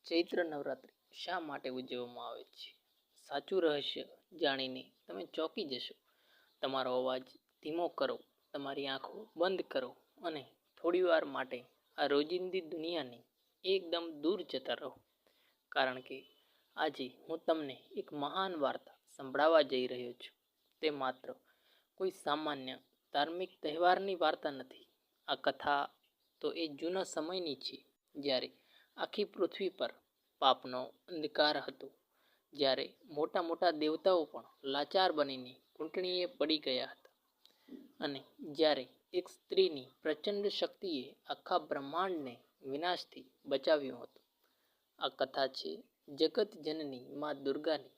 ચૈત્ર નવરાત્રિ શા માટે ઉજવવામાં આવે છે? સાચું રહસ્ય જાણીને તમે ચોંકી જશો. તમારો અવાજ ધીમો કરો, તમારી આંખો બંધ કરો અને થોડીવાર માટે આ રોજિંદી દુનિયાની એકદમ દૂર જતા રહો. કારણ કે આજે હું તમને એક મહાન વાર્તા સંભળાવવા જઈ રહ્યો છું. તે માત્ર કોઈ સામાન્ય ધાર્મિક તહેવારની વાર્તા નથી. આ કથા તો એ જૂના સમયની છે, જ્યારે આખી પૃથ્વી પર પાપનો અંધકાર હતો, જ્યારે મોટા મોટા દેવતાઓ પણ લાચાર બનીને ઘૂંટણીએ પડી ગયા હતા, અને જ્યારે એક સ્ત્રીની પ્રચંડ શક્તિએ આખા બ્રહ્માંડને વિનાશથી બચાવ્યું હતું. આ કથા છે જગત જનની મા દુર્ગાની.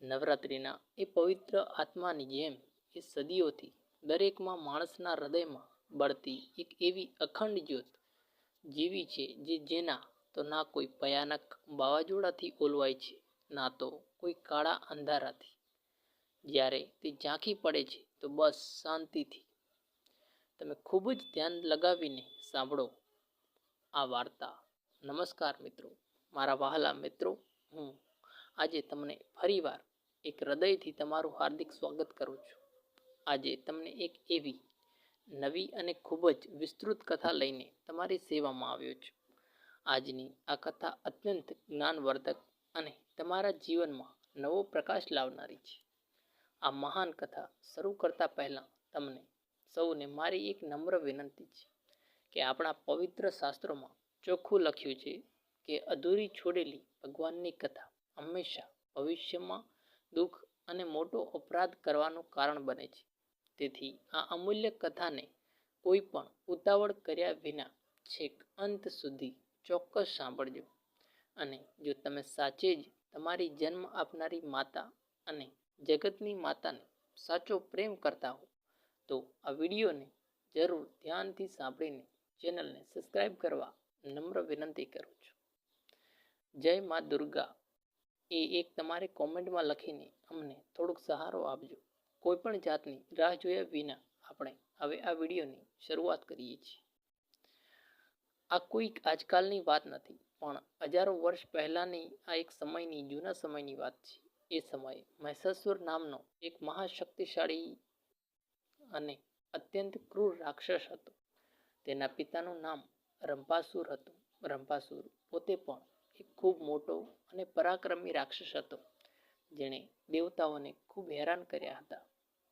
નવરાત્રિના એ પવિત્ર આત્માની જેમ એ સદીઓથી દરેકમાં માણસના હૃદયમાં બળતી એક એવી અખંડ જ્યોત જેવી છે, જેના તો ના કોઈ ભયાનક વાવાઝોડાથી ઓલવાય છે, ના તો કોઈ કાળા અંધારાથી. જ્યારે તે ઝાંખી પડે છે તો બસ શાંતિથી. તમે ખૂબ જ ધ્યાન લગાવીને સાંભળો આ વાર્તા. નમસ્કાર મિત્રો, મારા વહાલા મિત્રો, હું આજે તમને ફરીવાર એક હૃદયથી તમારું હાર્દિક સ્વાગત કરું છું. આજે તમને એક એવી નવી અને ખૂબ જ વિસ્તૃત કથા લઈને તમારી સેવામાં આવ્યો છું. આજની આ કથા અત્યંત જ્ઞાનવર્ધક અને તમારા જીવનમાં નવો પ્રકાશ લાવનારી છે. આ મહાન કથા શરૂ કરતા પહેલાં તમને સૌને મારી એક નમ્ર વિનંતી છે કે આપણા પવિત્ર શાસ્ત્રોમાં ચોખ્ખું લખ્યું છે કે અધૂરી છોડેલી ભગવાનની કથા હંમેશા ભવિષ્યમાં દુઃખ અને મોટો અપરાધ કરવાનું કારણ બને છે. તેથી આ અમૂલ્ય કથાને કોઈ પણ ઉતાવળ કર્યા વિના છેક અંત સુધી ચોક્કસ સાંભળજો. અને જો તમે સાચે જ તમારી જન્મ આપનારી માતા અને જગતની માતાને સાચો પ્રેમ કરતા હો, તો આ વિડીયોને જરૂર ધ્યાનથી સાંભળીને ચેનલને સબસ્ક્રાઈબ કરવા નમ્ર વિનંતી કરું છું. જય મા દુર્ગા એ એક તમારે કોમેન્ટમાં લખીને અમને થોડોક સહારો આપજો. કોઈ પણ જાતની રાહ જોયા વિના આપણે હવે આ વિડીયોની શરૂઆત કરીએ છીએ. આ કોઈક આજકાલની વાત નથી, પણ હજારો વર્ષ પહેલાંની આ એક સમયની જૂના સમયની વાત છે. એ સમયે મહિષાસુર નામનો એક મહાશક્તિશાળી અને અત્યંત ક્રૂર રાક્ષસ હતો. તેના પિતાનું નામ રંભાસુર હતું. રંભાસુર પોતે પણ એક ખૂબ મોટો અને પરાક્રમી રાક્ષસ હતો, જેણે દેવતાઓને ખૂબ હેરાન કર્યા હતા.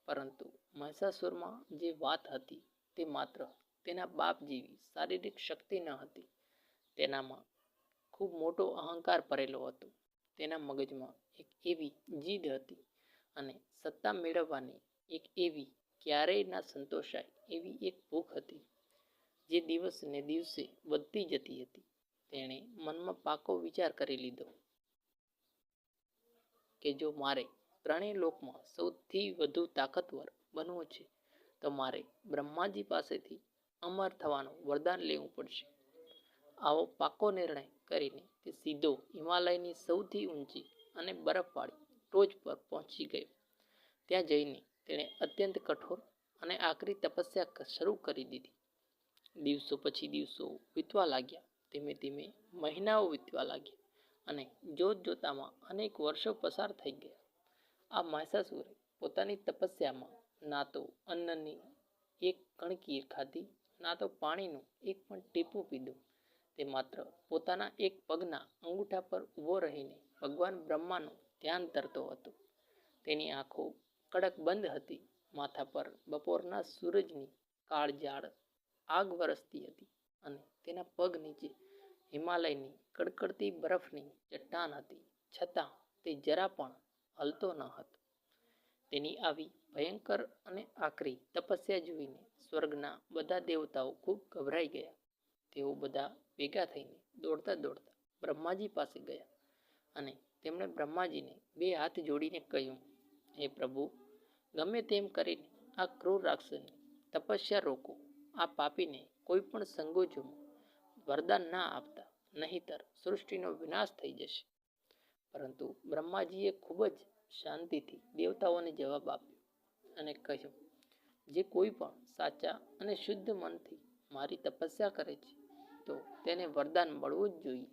પરંતુ મહિષાસુરમાં જે વાત હતી તે માત્ર તેના બાપ જેવી શારીરિક શક્તિ ન હતી. તેનામાં ખૂબ મોટો અહંકાર ભરેલો હતો. તેના મગજમાં એક એવી જીદ હતી અને સત્તા મેળવવાની એક એવી ક્યારેય ના સંતોષાય એવી એક ભૂખ હતી, જે દિવસ ને દિવસે વધતી જતી હતી. તેણે મનમાં પાકો વિચાર કરી લીધો કે જો મારે ત્રણેય લોકમાં સૌથી વધુ તાકાતવર બનવું છે, તો મારે બ્રહ્માજી પાસેથી અમર થવાનું વરદાન લેવું પડશે. આવો પાકો નિર્ણય કરીને તે સીધો હિમાલયની સૌથી ઊંચી અને બરફવાળી ટોચ પર પહોંચી ગયો. ત્યાં જઈને તેણે અત્યંત કઠોર અને આકરી તપસ્યા શરૂ કરી દીધી. દિવસો પછી દિવસો વીતવા લાગ્યા. ધીમે ધીમે મહિનાઓ વીતવા લાગ્યા અને જોત જોતામાં અનેક વર્ષો પસાર થઈ ગયા. આ મહિષાસુરે પોતાની તપસ્યામાં ના તો અન્નની એક કણકી ખાધી, ના તો પાણીનું એક પણ ટીપું પીધું. તે માત્ર પોતાના એક પગના અંગૂઠા પર ઊભો રહીને ભગવાન બ્રહ્માનું ધ્યાન ધરતો હતો. તેની આંખો કડક બંધ હતી. માથા પર બપોરના સૂરજની કાળઝાળ આગ વરસતી હતી અને તેના પગ નીચે હિમાલયની કડકડતી બરફની ચટ્ટાન હતી, છતાં તે જરા પણ હલતો ન હતો. તેની આવી ભયંકર અને આકરી તપસ્યા જોઈને સ્વર્ગના બધા દેવતાઓ ખૂબ ગભરાઈ ગયા. તેઓ બધા ભેગા થઈને દોડતા દોડતા બ્રહ્માજી પાસે ગયા અને તેમણે બ્રહ્માજીને બે હાથ જોડીને કહ્યું, હે પ્રભુ, ગમે તેમ કરીને આ ક્રૂર રાક્ષસની તપસ્યા રોકો. આ પાપીને કોઈ પણ સંકોચોમાં વરદાન ના આપતા, નહીંતર સૃષ્ટિનો વિનાશ થઈ જશે. પરંતુ બ્રહ્માજીએ ખૂબ જ શાંતિથી દેવતાઓને જવાબ આપ્યો અને કહ્યું, જે કોઈ પણ સાચા અને શુદ્ધ મનથી મારી તપસ્યા કરે છે, તો તેને વરદાન મળવું જ જોઈએ.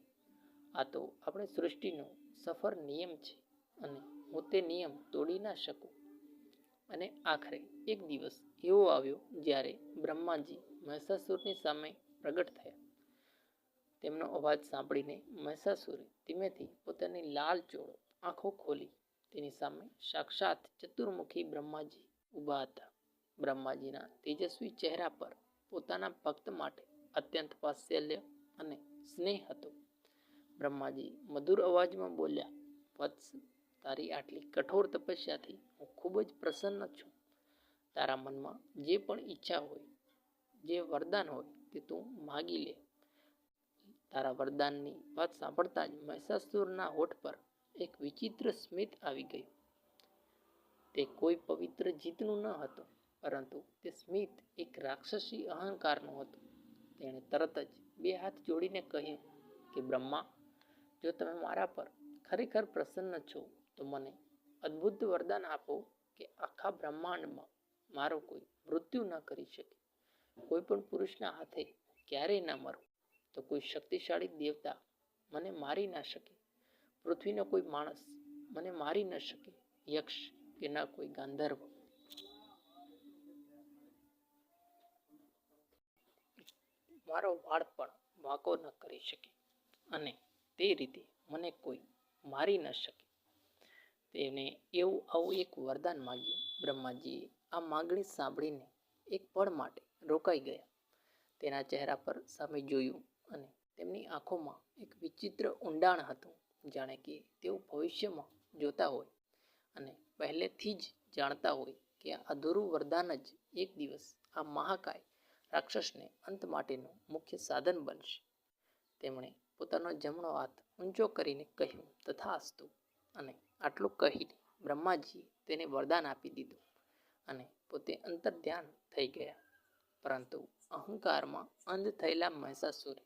આ તો આપણી સૃષ્ટિનો સફર નિયમ છે અને હું તે નિયમ તોડી ના શકું. અને આખરે એક દિવસ એવો આવ્યો જ્યારે બ્રહ્માજી મહિષાસુરની સામે પ્રગટ થયા. તેમનો અવાજ સાંભળીને મહિષાસુરે ધીમેથી પોતાની લાલ ચોળ આંખો ખોલી. તેની સામે સાક્ષાત ચતુર્મુખી બ્રહ્માજી ઊભા હતા. બ્રહ્માજીના તેજસ્વી ચહેરા પર પોતાના ભક્ત માટે અત્યંત વાત્સલ્ય અને સ્નેહ હતો. બ્રહ્માજી મધુર અવાજમાં બોલ્યા, વત્સ, તારી આટલી કઠોર તપસ્યાથી હું ખૂબ જ પ્રસન્ન છું. તારા મનમાં જે પણ ઈચ્છા હોય, જે વરદાન હોય તે તું માગી લે. તારા વરદાનની વાત સાંભળતા જ મહિષાસુરના હોઠ પર એક વિચિત્ર સ્મિત આવી ગયું. તે કોઈ પવિત્ર જીતનું ન હતું, પરંતુ તે સ્મિત એક રાક્ષસી અહંકારનું હતું. તેણે તરત જ બે હાથ જોડીને કહ્યું કે બ્રહ્મા, જો તમે મારા પર ખરેખર પ્રસન્ન છો તો મને અદ્ભુત વરદાન આપો કે આખા બ્રહ્માંડમાં મારો કોઈ મૃત્યુ ન કરી શકે, કોઈ પણ પુરુષના હાથે ક્યારેય ન મરું, તો કોઈ શક્તિશાળી દેવતા મને મારી ના શકે, પૃથ્વીનો કોઈ માણસ મને મારી ન શકે, યક્ષ કે ન કોઈ ગાંધર્વ મારો વાળ પણ વાંકો ન કરી શકે, અને તે રીતે મને કોઈ મારી ન શકે. તેને આવું એક વરદાન માગ્યું. બ્રહ્માજીએ આ માગણી સાંભળીને એક પળ માટે રોકાઈ ગયા. તેના ચહેરા પર સામે જોયું અને તેમની આંખોમાં એક વિચિત્ર ઊંડાણ હતું, જાણે કે તેઓ ભવિષ્યમાં જોતા હોય અને પહેલેથી જ જાણતા હોય કે આ અધૂરું વરદાન જ એક દિવસ આ મહાકાય રાક્ષસને અંત માટેનું મુખ્ય સાધન બનશે. તેમણે પોતાનો જમણો હાથ ઊંચો કરીને કહ્યું, તથાસ્તુ. અને આટલું કહીને બ્રહ્માજીએ તેને વરદાન આપી દીધું અને પોતે અંતર્ધ્યાન થઈ ગયા. પરંતુ અહંકારમાં અંધ થયેલા મહિષાસુરે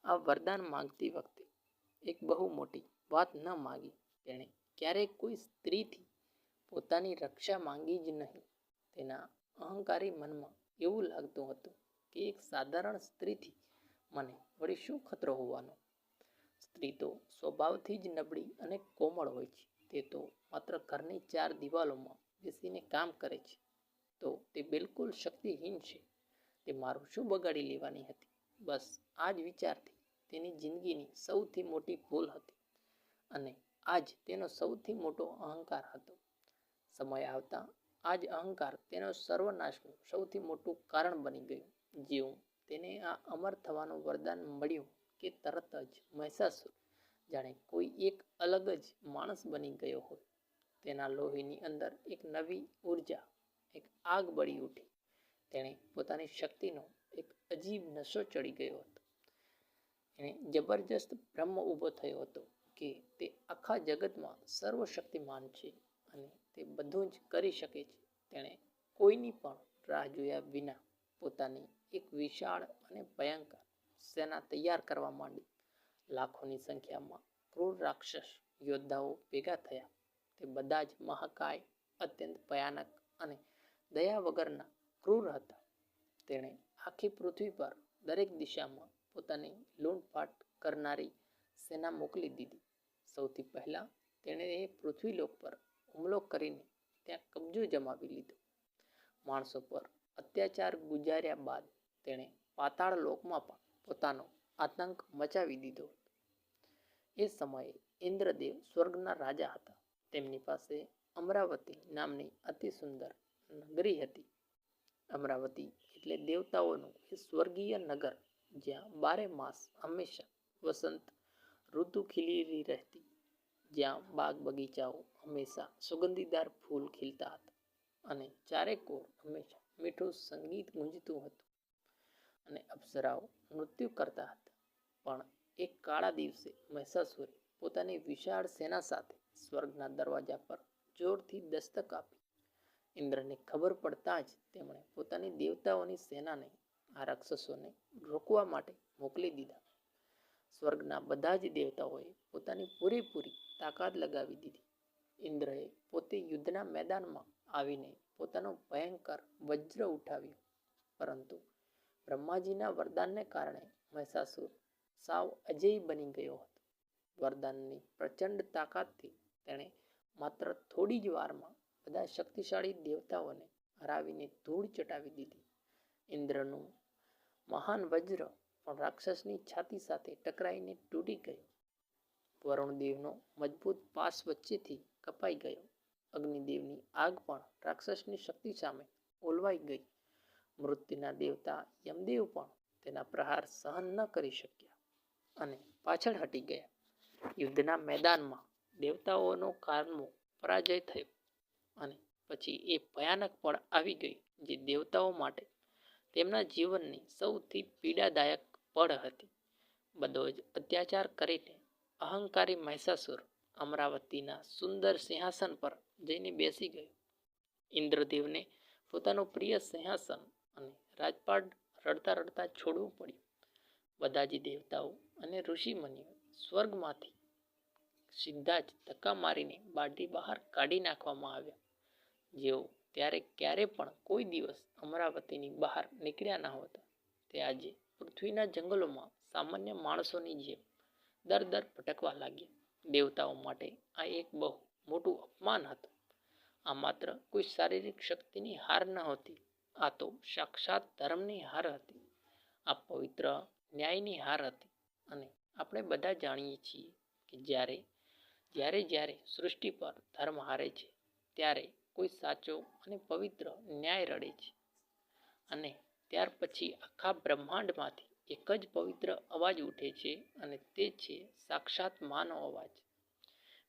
આ વરદાન માંગતી વખતે એક બહુ મોટી વાત ન માગી. તેણે ક્યારેય કોઈ સ્ત્રીથી પોતાની રક્ષા માંગી જ નહીં. તેના અહંકારી મનમાં એવું લાગતું હતું કે એક સાધારણ સ્ત્રીથી મને વળી શું ખતરો હોવાનો? સ્ત્રી તો સ્વભાવથી જ નબળી અને કોમળ હોય છે. તે તો માત્ર ઘરની ચાર દિવાલોમાં બેસીને કામ કરે છે, તો તે બિલકુલ શક્તિહીન છે. તે મારું શું બગાડી લેવાની હતી? બસ આ જ વિચારથી તેની જિંદગીની સૌથી મોટી ભૂલ હતી, અને આ જ તેનો સૌથી મોટો અહંકાર હતો. સમય આવતા આ જ અહંકાર તેનો સર્વનાશનું સૌથી મોટું કારણ બની ગયું. જેવું તેને આ અમર થવાનું વરદાન મળ્યું કે તરત જ મહિષાસુર જાણે કોઈ એક અલગ જ માણસ બની ગયો હોય. તેના લોહીની અંદર એક નવી ઉર્જા, એક આગ બળી ઉઠી. તેણે પોતાની શક્તિનો એક અજીબ નશો ચડી ગયો હતો. એને જબરજસ્ત બ્રહ્મ ઊભો થયો હતો કે તે આખા જગતમાં સર્વશક્તિમાન છે અને તે બધું જ કરી શકે છે. તેણે કોઈની પણ રાહ જોયા વિના પોતાની એક વિશાળ અને ભયંકર સેના તૈયાર કરવા માંડી. લાખોની સંખ્યામાં ક્રૂર રાક્ષસ યોદ્ધાઓ ભેગા થયા. તે બધા જ મહાકાય, અત્યંત ભયાનક અને દયા વગરના ક્રૂર હતા. તેણે આખી પૃથ્વી પર દરેક દિશામાં પોતાની લૂંટફાટ કરનારી સેના મોકલી દીધી. સૌથી પહેલાં તેણે પૃથ્વીલોક પર હુમલો કરીને ત્યાં કબજો જમાવી લીધો. માણસો પર અત્યાચાર ગુજાર્યા બાદ તેણે પાતાળ લોકમાં પણ પોતાનો આતંક મચાવી દીધો હતો. એ સમયે ઇન્દ્રદેવ સ્વર્ગના રાજા હતા. તેમની પાસે અમરાવતી નામની અતિ સુંદર નગરી હતી. અમરાવતી એટલે દેવતાઓનું એ સ્વર્ગીય નગર, જ્યાં 12 માસ હંમેશા વસંત ઋતુ ખીલી રહેતી, જ્યાં બાગ બગીચાઓ હંમેશા સુગંધીદાર ફૂલ ખીલતા હતા અને ચારેકોર હંમેશા મીઠું સંગીત ગુંજતું હતું અને અપ્સરાઓ નૃત્ય કરતા હતા. પણ એક કાળા દિવસે મહિષાસુરે પોતાની વિશાળ સેના સાથે સ્વર્ગના દરવાજા પર જોરથી દસ્તક આપી. ઇન્દ્રને ખબર પડતા જ તેમણે પોતાની દેવતાઓની સેનાને આ રાક્ષસોને રોકવા માટે મોકલી દીધા. સ્વર્ગના બધા જ દેવતાઓએ પોતાની પૂરેપૂરી તાકાત લગાવી દીધી. ઇન્દ્રએ પોતે યુદ્ધના મેદાનમાં આવીને પોતાનો ભયંકર વજ્ર ઉઠાવ્યો, પરંતુ બ્રહ્માજીના વરદાનને કારણે મહિષાસુર સાવ અજેય બની ગયો હતો. વરદાનની પ્રચંડ તાકાતથી તેણે માત્ર થોડી જ વારમાં બધા શક્તિશાળી દેવતાઓને હરાવીને ધૂળ ચટાવી દીધી. ઇન્દ્રનું મહાન વજ્ર પણ રાક્ષસની છાતી સાથે ટકરાઈને તૂટી ગયું. વરુણદેવનો મજબૂત પાસ વચ્ચેથી કપાઈ ગયો. અગ્નિદેવની આગ પણ રાક્ષસની શક્તિ સામે ઓલવાઈ ગઈ. મૃત્યુના દેવતા યમદેવ પણ તેના પ્રહાર સહન ન કરી શક્યા અને પાછળ હટી ગયા. યુદ્ધના મેદાનમાં દેવતાઓનો કારમો પરાજય થયો અને પછી એ ભયાનક પળ આવી ગઈ જે દેવતાઓ માટે તેમના જીવનની સૌથી પીડાદાયક પળ હતી. બધો જ અત્યાચાર કરીને અહંકારી મહિષાસુર અમરાવતીના સુંદર સિંહાસન પર જઈને બેસી ગયો. ઇન્દ્રદેવને પોતાનું પ્રિય સિંહાસન અને રાજપાટ રડતા રડતા છોડવું પડ્યું. બધા જ દેવતાઓ અને ઋષિમુનિઓ સ્વર્ગમાંથી સીધા જ ધક્કા મારીને બાળથી બહાર કાઢી નાખવામાં આવ્યા. જેઓ ત્યારે ક્યારે પણ કોઈ દિવસ અમરાવતીની બહાર નીકળ્યા ન હતા, તે આજે પૃથ્વીના જંગલોમાં સામાન્ય માણસોની જેમ દર ભટકવા લાગ્યા. દેવતાઓ માટે આ એક બહુ મોટું અપમાન હતું. આ માત્ર કોઈ શારીરિક શક્તિની હાર નહોતી, આ તો સાક્ષાત ધર્મની હાર હતી. આ પવિત્ર ન્યાયની હાર હતી. અને આપણે બધા જાણીએ છીએ કે જ્યારે સૃષ્ટિ પર ધર્મ હારે છે, ત્યારે કોઈ સાચો અને પવિત્ર ન્યાય રડે છે. અને ત્યાર પછી આખા બ્રહ્માંડમાંથી એક જ પવિત્ર અવાજ ઉઠે છે, અને તે છે સાક્ષાત માનો અવાજ.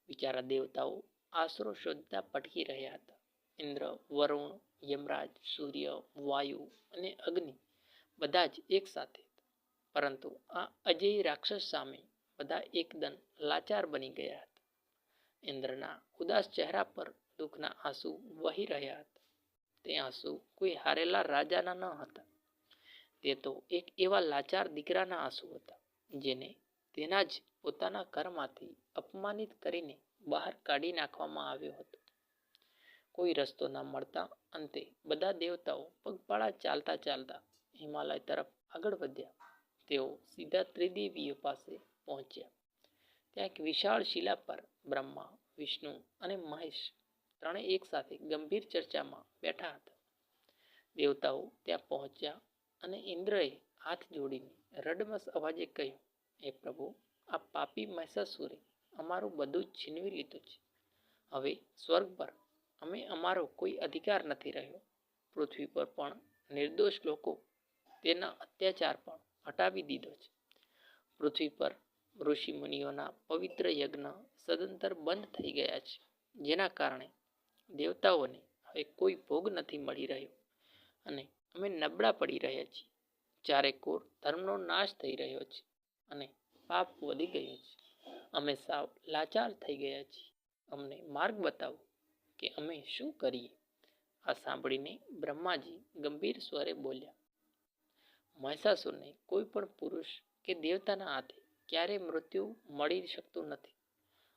બિચારા દેવતાઓ આશરો શોધતા ભટકી રહ્યા હતા. ઇન્દ્ર, વરુણ, યમરાજ, સૂર્ય, વાયુ અને અગ્નિ બધા જ એક સાથે હતા. પરંતુ આ અજેય રાક્ષસ સામે બધા એકદમ લાચાર બની ગયા હતા. ઇન્દ્રના ઉદાસ ચહેરા પર દુઃખના આંસુ વહી રહ્યા હતા. તે આંસુ કોઈ હારેલા રાજાના ન હતા. તે તો એક એવા લાચાર દીકરાના આંસુ હતા, જેને તેના જ પોતાના ઘરમાંથી અપમાનિત કરીને બહાર કાઢી નાખવામાં આવ્યો હતો. કોઈ રસ્તો ના મળતા અંતે બધા દેવતાઓ પગપાળા ચાલતા ચાલતા હિમાલય તરફ આગળ વધ્યા. તેઓ સીધા ત્રિદેવીઓ પાસે પહોંચ્યા. ત્યાં એક વિશાળ શિલા પર બ્રહ્મા, વિષ્ણુ અને મહેશ ત્રણેય એક સાથે ગંભીર ચર્ચામાં બેઠા હતા. દેવતાઓ ત્યાં પહોંચ્યા અને ઇન્દ્રએ હાથ જોડીને રડમસ અવાજે કહ્યું, હે પ્રભુ, આ પાપી મહિષાસુરે અમારું બધું જ છીનવી લીધું છે. હવે સ્વર્ગ પર અમારો કોઈ અધિકાર નથી રહ્યો. પૃથ્વી પર પણ નિર્દોષ લોકો તેના અત્યાચાર પણ હટાવી દીધો છે. પૃથ્વી પર ઋષિ મુનિઓના પવિત્ર યજ્ઞ સદંતર બંધ થઈ ગયા છે, જેના કારણે દેવતાઓને હવે કોઈ ભોગ નથી મળી રહ્યો અને અમે નબળા પડી રહ્યા છીએ. ચારેકોર ધર્મનો નાશ થઈ રહ્યો છે અને પાપ વધી ગયું છે. અમે સાવ લાચાર થઈ ગયા છીએ. અમને માર્ગ બતાવો કે અમે શું કરીએ. આ સાંભળીને બ્રહ્માજી ગંભીર સ્વરે બોલ્યા, મહિષાસુરને કોઈ પણ પુરુષ કે દેવતાના હાથે ક્યારેય મૃત્યુ મળી શકતું નથી.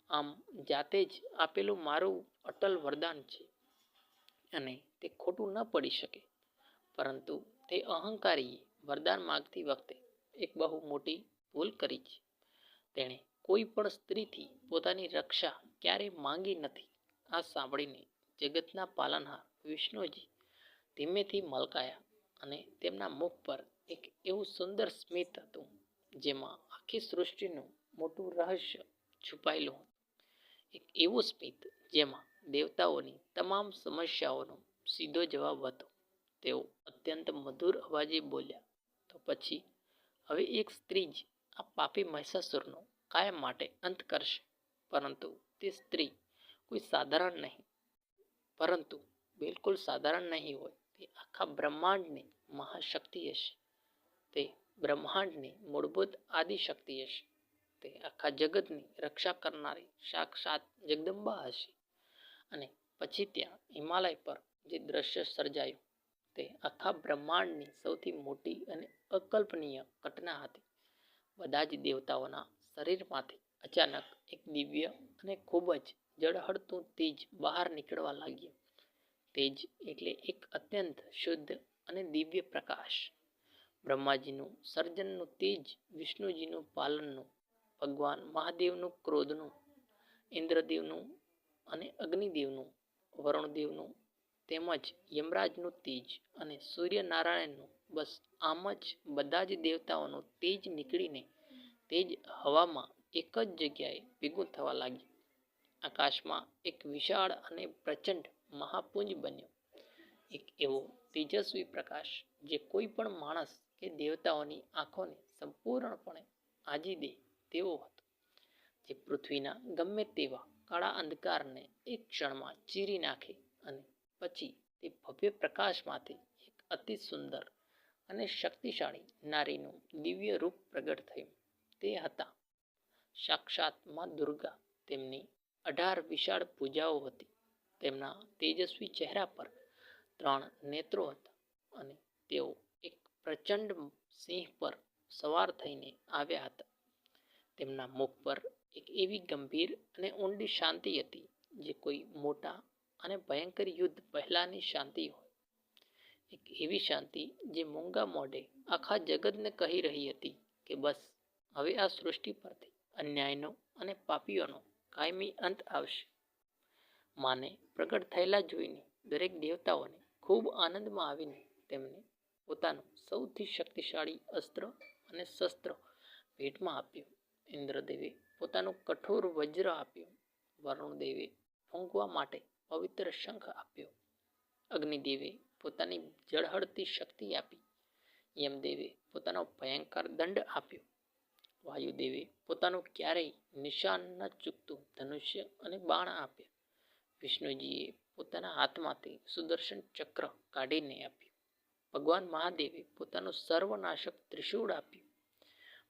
આમ જાતે જ આપેલું મારું અટલ વરદાન છે અને તે ખોટું ન પડી શકે. પરંતુ તે અહંકારીએ વરદાન માંગતી વખતે એક બહુ મોટી ભૂલ કરી છે. તેણે કોઈ પણ સ્ત્રીથી પોતાની રક્ષા ક્યારેય માંગી નથી. આ સાંભળીને જગતના પાલનહાર વિષ્ણુજી ધીમેથી મલકાયા અને તેમના મુખ પર એક એવું સુંદર સ્મિત હતું, જેમાં આખી સૃષ્ટિનું મોટું રહસ્ય છુપાયેલું હતું. એક એવું સ્મિત જેમાં દેવતાઓની તમામ સમસ્યાઓનો સીધો જવાબ હતો. તેઓ અત્યંત મધુર અવાજે બોલ્યા, તો પછી હવે એક સ્ત્રી જ આ પાપી મહિષાસુરનો કાયમ માટે અંત કરશે. પરંતુ તે સ્ત્રી કોઈ સાધારણ નહીં, પરંતુ બિલકુલ સાધારણ નહીં હોય. તે આખા બ્રહ્માંડની મહાશક્તિ હશે. તે બ્રહ્માંડની મૂળભૂત આદિશક્તિ હશે. તે આખા જગતની રક્ષા કરનારી સાક્ષાત જગદંબા હશે. અને પછી ત્યાં હિમાલય પર જે દ્રશ્ય સર્જાયું, તે આખા બ્રહ્માંડની સૌથી મોટી અને અકલ્પનીય ઘટના હતી. બધા જ દેવતાઓના શરીરમાંથી અચાનક એક દિવ્ય અને ખૂબ જ ઝળહળતું તેજ બહાર નીકળવા લાગ્યું. તેજ એટલે એક અત્યંત શુદ્ધ અને દિવ્ય પ્રકાશ. બ્રહ્માજીનું સર્જનનું તેજ, વિષ્ણુજીનું પાલનનું ભગવાન મહાદેવનું ક્રોધનું, ઇન્દ્રદેવનું અને અગ્નિદેવનું, વરુણદેવનું તેમજ યમરાજનું તેજ અને સૂર્યનારાયણનું, બસ આમ જ બધા જ દેવતાઓનું તેજ નીકળીને તેજ હવામાં એક જ જગ્યાએ ભેગું થવા લાગ્યું. આકાશમાં એક વિશાળ અને પ્રચંડ મહાપુંજ બન્યો. એક એવો તેજસ્વી પ્રકાશ જે કોઈ પણ માણસ કે દેવતાઓની આંખોને સંપૂર્ણપણે આજી દે તેવો હતો, જે પૃથ્વીના ગમે તેવા કાળા અંધકારને એક ક્ષણમાં ચીરી નાખે અને પછી તે ભવ્ય પ્રકાશમાંથી એક અતિ સુંદર અને શક્તિશાળી નારીનું દિવ્ય રૂપ પ્રગટ થયું. તે હતા સાક્ષાત માં દુર્ગા. તેમની 18 વિશાળ ભુજાઓ હતી. તેમના તેજસ્વી ચહેરા પર 3 નેત્રો હતા અને તેઓ એક પ્રચંડ સિંહ પર સવાર થઈને આવ્યા હતા. તેમના મુખ પર એક એવી ગંભીર અને ઊંડી શાંતિ હતી, જે કોઈ મોટા અને ભયંકર યુદ્ધ પહેલાની શાંતિ હોય. એક એવી શાંતિ જે મૂંગા મોઢે આખા જગતને કહી રહી હતી કે બસ હવે આ સૃષ્ટિ પરથી અન્યાયનો અને પાપીઓનો કાયમી અંત આવશે. માને પ્રગટ થયેલા જોઈને દરેક દેવતાઓને ખૂબ આનંદમાં આવીને તેમને પોતાનું સૌથી શક્તિશાળી અસ્ત્ર અને શસ્ત્ર ભેટમાં આપ્યું. ઇન્દ્રદેવે પોતાનું કઠોર વજ્ર આપ્યું. વરુણદેવે ફૂંકવા માટે પવિત્ર શંખ આપ્યો. અગ્નિદેવે પોતાની ઝળહળતી શક્તિ આપી. યમદેવે પોતાનો ભયંકર દંડ આપ્યો. વાયુદેવે પોતાનું ક્યારેય નિશાન ન ચૂકતું ધનુષ્ય અને બાણ આપ્યા. વિષ્ણુજીએ પોતાના હાથમાંથી સુદર્શન ચક્ર કાઢીને આપ્યું. ભગવાન મહાદેવે પોતાનું સર્વનાશક ત્રિશૂળ આપ્યું.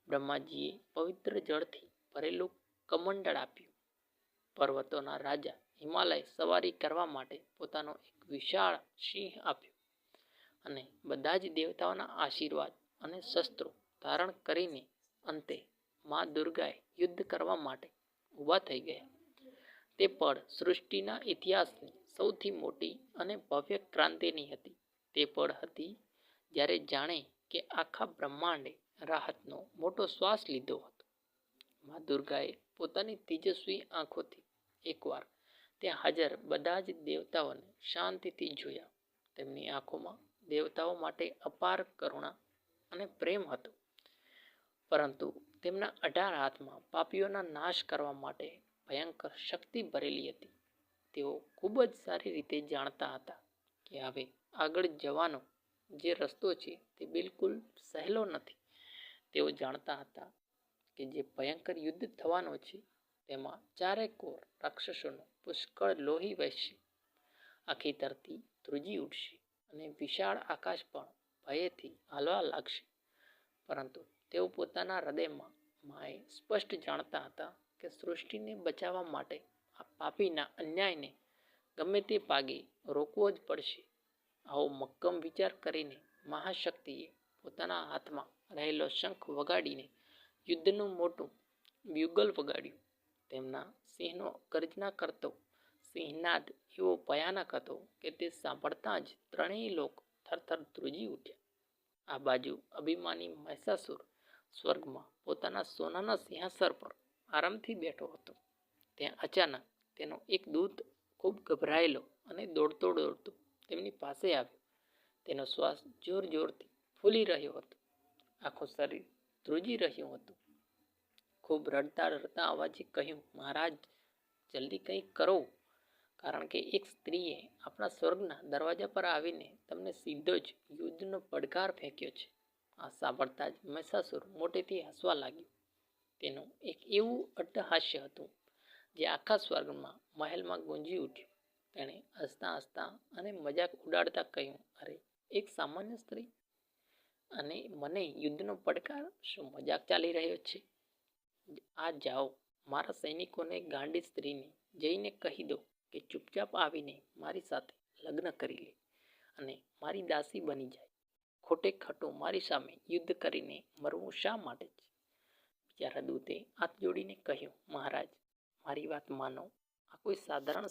બ્રહ્માજીએ પવિત્ર જળથી ભરેલું કમંડળ આપ્યું. પર્વતોના રાજા હિમાલય સવારી કરવા માટે પોતાનો એક વિશાળ સિંહ આપ્યો. અને બધા જ દેવતાઓના આશીર્વાદ અને શસ્ત્રો ધારણ કરીને અંતે મા દુર્ગાએ યુદ્ધ કરવા માટે ઊભા થઈ ગયા. તે પળ સૃષ્ટિના ઇતિહાસની સૌથી મોટી અને ભવ્ય ક્રાંતિની હતી. તે પળ હતી જ્યારે જાણે કે આખા બ્રહ્માંડે રાહતનો મોટો શ્વાસ લીધો હતો. મા દુર્ગાએ પોતાની તેજસ્વી આંખોથી એકવાર ત્યાં હાજર બધા જ દેવતાઓને શાંતિથી જોયા. તેમની આંખોમાં દેવતાઓ માટે અપાર કરુણા અને પ્રેમ હતો, પરંતુ તેમના 18 હાથમાં પાપીઓના નાશ કરવા માટે ભયંકર શક્તિ ભરેલી હતી. તેઓ ખૂબ જ સારી રીતે જાણતા હતા કે હવે આગળ જવાનો જે રસ્તો છે તે બિલકુલ સહેલો નથી. તેઓ જાણતા હતા કે જે ભયંકર યુદ્ધ થવાનો છે તેમાં ચારેકોર રાક્ષસોનું પુષ્કળ લોહી વહેશે. આખી ધરતી ધ્રુજી ઉઠશે અને વિશાળ આકાશ પણ ભયથી હાલવા લાગશે. પરંતુ તેઓ પોતાના હૃદયમાં માએ સ્પષ્ટ જાણતા હતા કે સૃષ્ટિને બચાવવા માટે આ પાપીના અન્યાયને ગમે તે પાગે રોકવો જ પડશે. આવો મક્કમ વિચાર કરીને મહાશક્તિએ પોતાના હાથમાં રહેલો શંખ વગાડીને યુદ્ધનું મોટું બ્યુગલ વગાડ્યું. તેમના સિંહનો ગર્જના કરતો સિંહનાદ એવો ભયાનક હતો કે તે સાંભળતા જ ત્રણેય લોક થરથર ધ્રુજી ઉઠ્યા. આ બાજુ અભિમાની મહિષાસુર સ્વર્ગમાં પોતાના સોનાના સિંહાસન પર આરામથી બેઠો હતો. ત્યાં અચાનક તેનો એક દૂત ખૂબ ગભરાયેલો અને દોડતો દોડતો તેમની પાસે આવ્યો. તેનો શ્વાસ જોર જોરથી ફૂલી રહ્યો હતો. આખું શરીર ધ્રુજી રહ્યું હતું. ખૂબ રડતા રડતા અવાજે કહ્યું, મહારાજ, જલ્દી કંઈક કરો, કારણ કે એક સ્ત્રીએ આપણા સ્વર્ગના દરવાજા પર આવીને તમને સીધો જ યુદ્ધનો પડકાર ફેંક્યો છે. આ સાંભળતા જ મહિષાસુર મોટેથી હસવા લાગ્યો. તેનું એક એવું અટ્ટહાસ્ય હતું જે આખા સ્વર્ગમાં મહેલમાં ગુંજી ઉઠ્યું. તેણે હસતા હસતા અને મજાક ઉડાડતા કહ્યું, અરે, એક સામાન્ય સ્ત્રી અને મને યુદ્ધનો પડકાર? શું મજાક ચાલી રહ્યો છે? આ જાઓ, મારા સૈનિકોને ગાંડી સ્ત્રીને જઈને કહી દો કે ચૂપચાપ આવીને મારી સાથે લગ્ન કરી લે અને મારી દાસી બની જાય. ખોટે ખોટું મારી સામે યુદ્ધ કરીને મરવું શા માટે છે? બિચારા દૂતે હાથ જોડીને કહ્યું, મહારાજ, મારી વાત માનો. આ કોઈ સાધારણ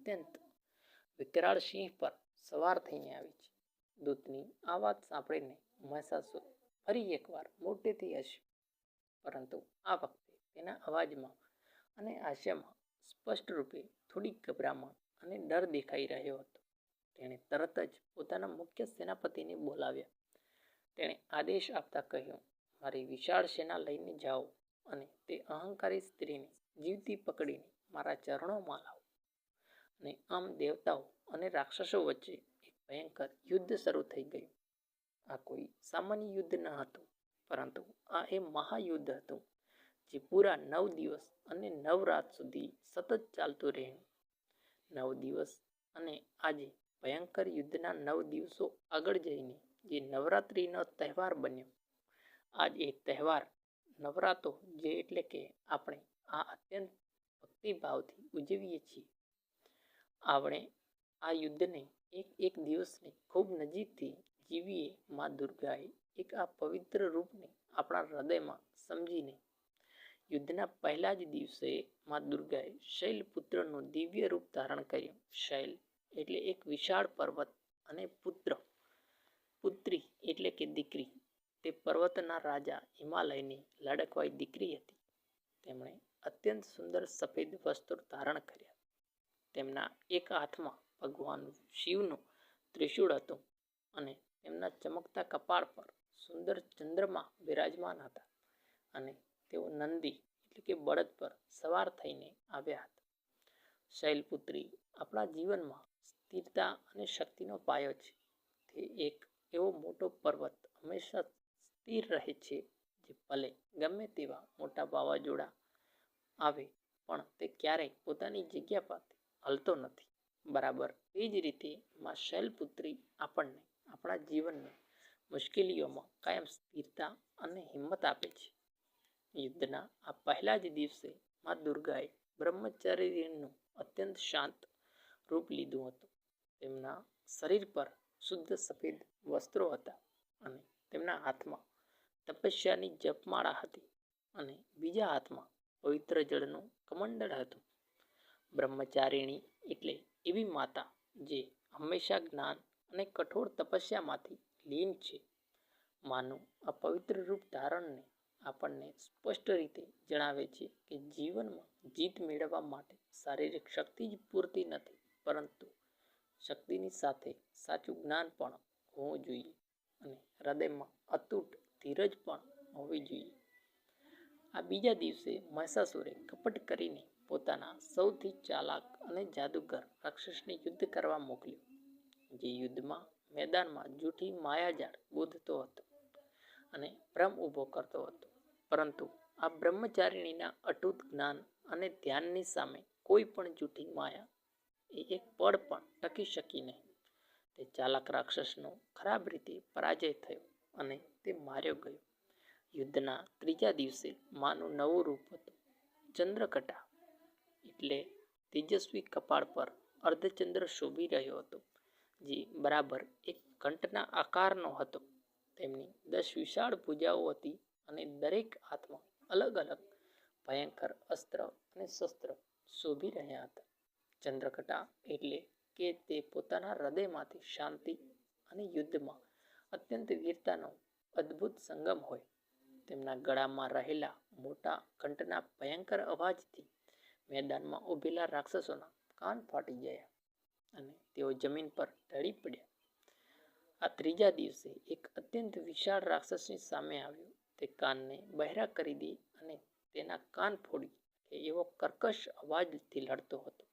અત્યંત વિકરાળ સિંહ પર સવાર થઈને આવી છે. દૂતની આ વાત સાંભળીને મહિષાસુર ફરી એકવાર મોટેથી હસ્યો, પરંતુ આ વખતે તેના અવાજમાં અને હાસ્યમાં સ્પષ્ટ રૂપે થોડી ગભરામણ અને ડર દેખાઈ રહ્યો હતો. તેણે તરત જ પોતાના મુખ્ય સેનાપતિને બોલાવ્યા. તેણે આદેશ આપતા કહ્યું, મારી વિશાળ સેના લઈને જાઓ અને તે અહંકારી સ્ત્રીને જીવતી પકડીને મારા ચરણોમાં લાવો. અને આમ દેવતાઓ અને રાક્ષસો વચ્ચે એક ભયંકર યુદ્ધ શરૂ થઈ ગયું. આ કોઈ સામાન્ય યુદ્ધ ન હતું, પરંતુ આ એ મહાયુદ્ધ હતું જે પૂરા 9 દિવસ અને 9 રાત સુધી સતત ચાલતું રહ્યું. 9 દિવસ અને આજે ભયંકર યુદ્ધના 9 દિવસો આગળ જઈને જે નવરાત્રિનો તહેવાર બન્યો. આજ એક તહેવાર નવરાતો, જે એટલે કે આપણે આ અત્યંત ભક્તિભાવથી ઉજવીએ છીએ. આપણે આ યુદ્ધને એક દિવસને ખૂબ નજીકથી જીવીએ. માં દુર્ગાએ એક આ પવિત્ર રૂપને આપણા હૃદયમાં સમજીને યુદ્ધના પહેલા જ દિવસે માં દુર્ગાએ શૈલપુત્રનું દિવ્ય રૂપ ધારણ કર્યું. શૈલ એટલે એક વિશાળ પર્વત અને પુત્રી એટલે કે દીકરી. તે પર્વતના રાજા હિમાલયની લાડકવાઈ દીકરી હતી. તેમણે અત્યંત સુંદર સફેદ વસ્ત્રો ધારણ કર્યા. તેમના એક હાથમાં ભગવાન શિવનું ત્રિશૂળ હતું અને તેમના ચમકતા કપાળ પર સુંદર ચંદ્રમા બિરાજમાન હતા. અને તેઓ નંદી એટલે કે બળદ પર સવાર થઈને આવ્યા હતા. શૈલપુત્રી આપણા જીવનમાં સ્થિરતા અને શક્તિનો પાયો છે. તે એક એવો મોટો પર્વત હંમેશા સ્થિર રહે છે, જે ભલે ગમે તેવા મોટા વાવાઝોડા આવે પણ તે ક્યારેય પોતાની જગ્યા પરથી હલતો નથી. બરાબર એ જ રીતે માં શૈલપુત્રી આપણને આપણા જીવનની મુશ્કેલીઓમાં કાયમ સ્થિરતા અને હિંમત આપે છે. યુદ્ધના આ પહેલા જ દિવસે માં દુર્ગાએ બ્રહ્મચારીનું અત્યંત શાંત રૂપ લીધું હતું. તેમના શરીર પર શુદ્ધ સફેદ વસ્ત્રો હતા અને તેમના હાથમાં તપસ્યાની જપમાળા હતી અને બીજા હાથમાં પવિત્ર જળનું કમંડળ હતું. બ્રહ્મચારિણી એટલે એવી માતા જે હંમેશા જ્ઞાન અને કઠોર તપસ્યામાંથી લીન છે. માનું આ પવિત્ર રૂપ ધારણને આપણને સ્પષ્ટ રીતે જણાવે છે કે જીવનમાં જીત મેળવવા માટે શારીરિક શક્તિ જ પૂરતી નથી, પરંતુ શક્તિની સાથે સાચું જ્ઞાન પણ હોવું જોઈએ અને હૃદયમાં અતૂટ ધીરજ પણ હોવી જોઈએ. આ બીજા દિવસે મહિષાસુરે કપટ કરીને પોતાના સૌથી ચાલાક અને જાદુગર રાક્ષસને યુદ્ધ કરવા મોકલ્યો, જે યુદ્ધમાં મેદાનમાં જૂઠી માયાજાળ ગોથતો હતો અને ભ્રમ ઊભો કરતો હતો. પરંતુ આ બ્રહ્મચારિણીના અટૂટ જ્ઞાન અને ધ્યાનની સામે કોઈ પણ જૂઠી માયા એ એક પળ પણ ટકી શકી નહીં. તે ચાલાક રાક્ષસનો ખરાબ રીતે પરાજય થયો અને તે માર્યો ગયો. યુદ્ધના ત્રીજા દિવસે માનું નવું રૂપ હતું. ચંદ્રકટા એટલે તેજસ્વી કપાળ પર અર્ધચંદ્ર શોભી રહ્યો હતો, જે બરાબર એક ઘંટના આકારનો હતો. તેમની 10 વિશાળ ભુજાઓ હતી અને દરેક હાથમાં અલગ અલગ ભયંકર અસ્ત્ર અને શસ્ત્ર શોભી રહ્યા હતા. ચંદ્રકટા એટલે કે તે પોતાના હૃદયમાંથી શાંતિ અને યુદ્ધમાં અત્યંત વીરતાનો અદ્ભુત સંગમ હોય. તેમના ગળામાં રહેલા મોટા ઘંટના ભયંકર અવાજથી મેદાનમાં ઊભેલા રાક્ષસોના કાન ફાટી ગયા અને તેઓ જમીન પર ઢળી પડ્યા. આ ત્રીજા દિવસે એક અત્યંત વિશાળ રાક્ષસની સામે આવ્યો. તે કાનને બહેરા કરી દે અને તેના કાન ફોડી નાખે એવો કર્કશ અવાજથી લડતો હતો.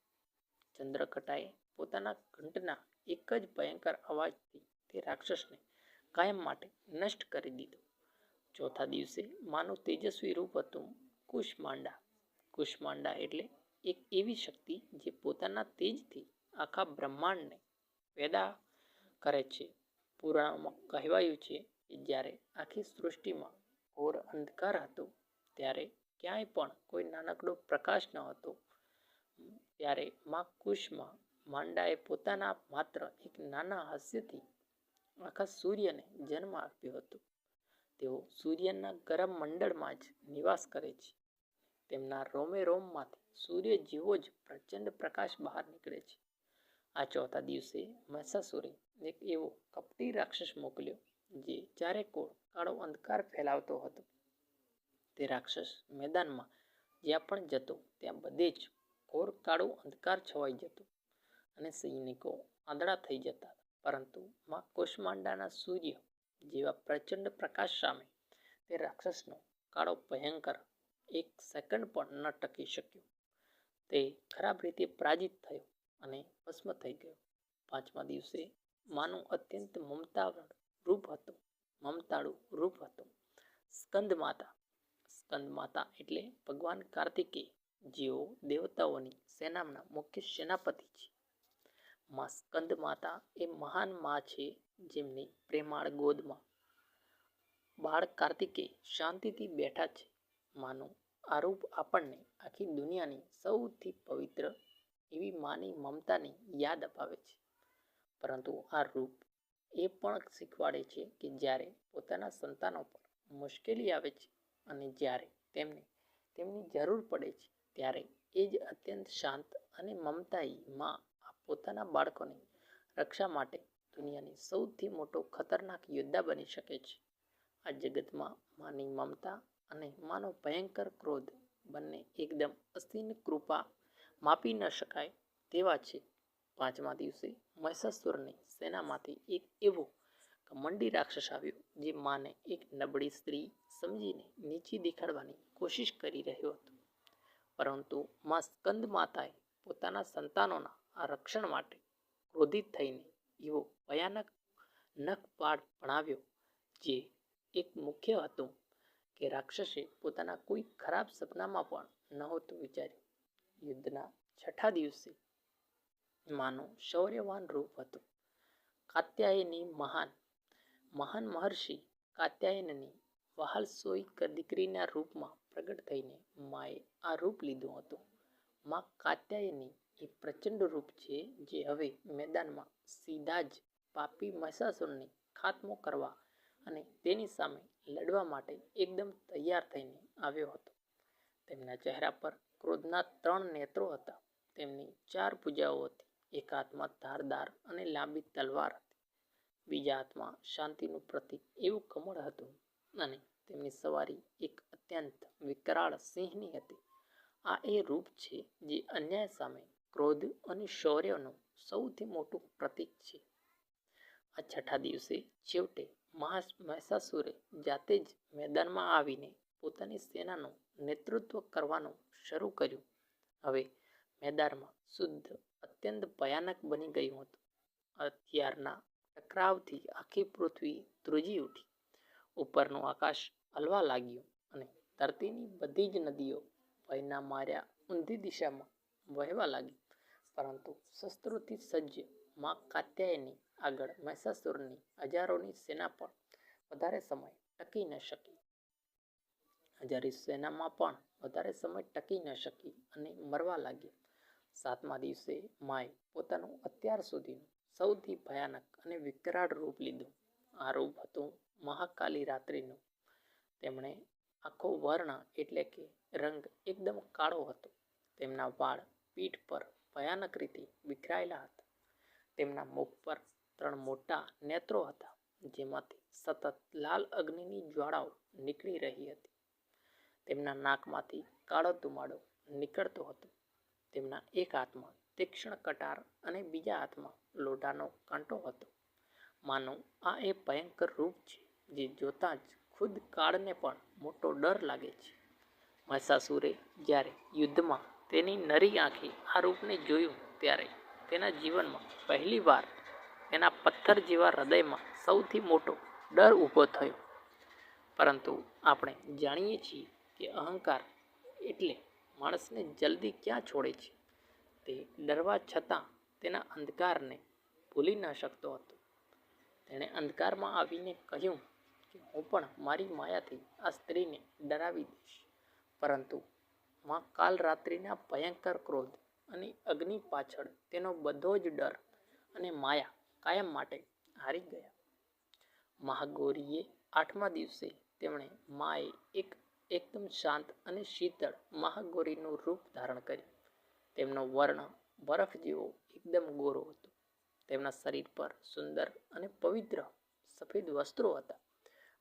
ચંદ્રકટાએ પોતાના ઘંટના એક જ ભયંકર અવાજથી તે રાક્ષસને કાયમ માટે નષ્ટ કરી દીધો. ચોથા દિવસે માનું તેજસ્વી રૂપ હતું કુષ્માંડા. કુષ્માંડા એટલે એક એવી શક્તિ જે પોતાના તેજથી આખા બ્રહ્માંડને પેદા કરે છે. પુરાણોમાં કહેવાયું છે કે જ્યારે આખી સૃષ્ટિમાં ઘોર અંધકાર હતો, ત્યારે ક્યાંય પણ કોઈ નાનકડો પ્રકાશ ન હતો, ત્યારે માં કુષ્મા માંડાએ પોતાના માત્ર એક નાના હાસ્યથી આખા સૂર્યને જન્મ આપ્યો હતો. તેઓ સૂર્યના ગરમ મંડળમાં જ નિવાસ કરે છે. તેમના રોમે રોમમાંથી સૂર્ય જેવો જ પ્રચંડ પ્રકાશ બહાર નીકળે છે. આ ચોથા દિવસે મહિષાસુરે એક એવો કપટી રાક્ષસ મોકલ્યો જે ચારે કોર કાળો અંધકાર ફેલાવતો હતો. તે રાક્ષસ મેદાનમાં જ્યાં પણ જતો ત્યાં બધે જ ઘોર કાળો અંધકાર છવાઈ જતો અને સૈનિકો આંધળા થઈ જતા. પરંતુ માં કુષ્માંડાના સૂર્ય જેવા પ્રચંડ પ્રકાશ સામે તે રાક્ષસનો કાળો ભયંકર એક સેકન્ડ પણ ન ટકી શક્યો. તે ખરાબ રીતે પરાજિત થયો અને ભસ્મ થઈ ગયો. પાંચમા દિવસે માનું અત્યંત મમતાળુ રૂપ હતું. સ્કંદ માતા એટલે ભગવાન કાર્તિકેય, જેઓ દેવતાઓની સેનાના મુખ્ય સેનાપતિ છે. માં સ્કંદ માતા એ મહાન માં છે, જેમની પ્રેમાળ ગોદમાં બાળ કાર્તિકેય શાંતિથી બેઠા છે. માનું આ રૂપ આપણને આખી દુનિયાની સૌથી પવિત્ર એવી માની મમતાની યાદ અપાવે છે. પરંતુ આ રૂપ એ પણ શીખવાડે છે કે જ્યારે પોતાના સંતાનો પર મુશ્કેલી આવે છે અને જ્યારે તેમને તેમની જરૂર પડે છે, ત્યારે એ જ અત્યંત શાંત અને મમતાઈ માં પોતાના બાળકોની રક્ષા માટે દુનિયાની સૌથી મોટો ખતરનાક યોદ્ધા બની શકે છે. આ જગતમાં માની મમતા અને માનો ભયંકર ક્રોધ બંને એકદમ અસીમ કૃપા માપી ન શકાય તેવા છે. પાંચમા દિવસે મહિષાસુરની સેનામાંથી એક એવો ઘમંડી રાક્ષસ આવ્યો જે માને એક નબળી સ્ત્રી સમજીને નીચી દેખાડવાની કોશિશ કરી રહ્યો હતો. પરંતુ માં સ્કંદ માતાએ પોતાના સંતાનોના આ રક્ષણ માટે ક્રોધિત થઈને એવો ભયાનક નખપાટ ભણાવ્યો, જે એક મુખ્ય હતું કે રાક્ષસે પોતાના કોઈ ખરાબ સપનામાં પણ નહોતું વિચાર્યું. યુદ્ધના છઠ્ઠા દિવસે માનું શૌર્યવાન રૂપ હતું. કાત્યાયની મહાન મહર્ષિ કાત્યાયનની વહાલસોઈ દીકરીના રૂપમાં પ્રગટ થઈને માએ આ રૂપ લીધું હતું. માં કાત્યાયની એ પ્રચંડ રૂપ છે જે હવે મેદાનમાં સીધા જ પાપી મહિષાસુરને ખાત્મો કરવા અને તેની સામે લડવા માટે એકદમ તૈયાર થઈને આવ્યો હતો. તેમના ચહેરા પર ક્રોધના 3 નેત્રો હતા. તેમની 4 ભુજાઓ હતી. એક હાથમાં ધારદાર અને લાંબી તલવાર હતી. બીજા હાથમાં શાંતિનું પ્રતીક એવું કમળ હતું અને તેમની સવારી એક અત્યંત વિકરાળ સિંહની હતી. આ એ રૂપ છે જે અન્યાય સામે ક્રોધ અને શૌર્યનું સૌથી મોટું પ્રતીક છે. આ છઠ્ઠા દિવસે છેવટે મહિષાસુરે જાતે જ મેદાનમાં આવીને પોતાની સેનાનું નેતૃત્વ કરવાનું શરૂ કર્યું. હવે મેદાનમાં શુદ્ધ અત્યંત ભયાનક બની ગયું હતું. હથિયારના ટકરાવથી આખી પૃથ્વી ધ્રુજી ઉઠી. ઉપરનું આકાશ હલવા લાગ્યું અને ધરતીની બધી જ નદીઓ ભયના માર્યા ઊંધી દિશામાં વહેવા લાગી. પરંતુ શસ્ત્રોથી સજ્જ માં કાત્યાયની આગળ મહિષાસુરની હજારોની સેના પણ વધારે સમય ટકી ન શકી. અને મરવા લાગી. સાતમા દિવસે માએ પોતાનું અત્યાર સુધીનું સૌથી ભયાનક અને વિકરાળ રૂપ લીધું. આ રૂપ હતું મહાકાલી રાત્રિનું. તેમણે આખો વર્ણ એટલે કે રંગ એકદમ કાળો હતો. તેમના વાળ પીઠ પર ભયાનક રીતે વિખરાયેલા હતા. તેમના મુખ પર 3 મોટા નેત્રો હતા, જેમાંથી સતત લાલ અગ્નિની જ્વાળાઓ નીકળી રહી હતી. તેમના નાકમાંથી કાળો ધુમાડો નીકળતો હતો. તેમના એક હાથમાં તીક્ષ્ણ કટાર અને બીજા હાથમાં લોઢાનો કાંટો હતો. માનું આ એ ભયંકર રૂપ છે જે જોતા જ ખુદ કાળને પણ મોટો ડર લાગે છે. મહિષાસુરે જ્યારે યુદ્ધમાં તેની નરી આંખે આ રૂપને જોયું, ત્યારે તેના જીવનમાં પહેલી વાર તેના પથ્થર જેવા હૃદયમાં સૌથી મોટો ડર ઊભો થયો. પરંતુ આપણે જાણીએ છીએ કે અહંકાર એટલે માણસને જલ્દી ક્યાં છોડે છે. તે ડરવા છતાં તેના અંધકારને ભૂલી ન શકતો હતો. તેણે અંધકારમાં આવીને કહ્યું કે હું પણ મારી માયાથી આ સ્ત્રીને ડરાવી દઈશ. પરંતુ માં કાલ રાત્રિના ભયંકર ક્રોધ અને અગ્નિ પાછળ તેનો બધો જ ડર અને માયા કાયમ માટે હારી ગયા. મહાગૌરીએ 8મા દિવસે તેમણે માએ એક એકદમ શાંત અને શીતળ મહાગૌરીનું રૂપ ધારણ કર્યું. તેમનો વર્ણ બરફ જેવો એકદમ ગોરો હતો. તેમના શરીર પર સુંદર અને પવિત્ર સફેદ વસ્ત્રો હતા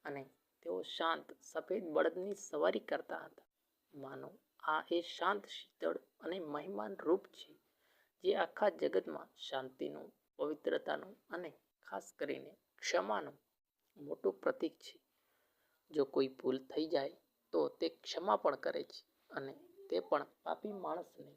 અને તેઓ શાંત સફેદ બળદની સવારી કરતા હતા. માનો આ એ શાંત શીતળ અને મહિમાન રૂપ છે જે આખા જગતમાં શાંતિનું, પવિત્રતાનું અને ખાસ કરીને ક્ષમાનું મોટું પ્રતીક છે. જો કોઈ ભૂલ થઈ જાય તો તે ક્ષમા પણ કરે છે અને તે પણ પાપી માણસને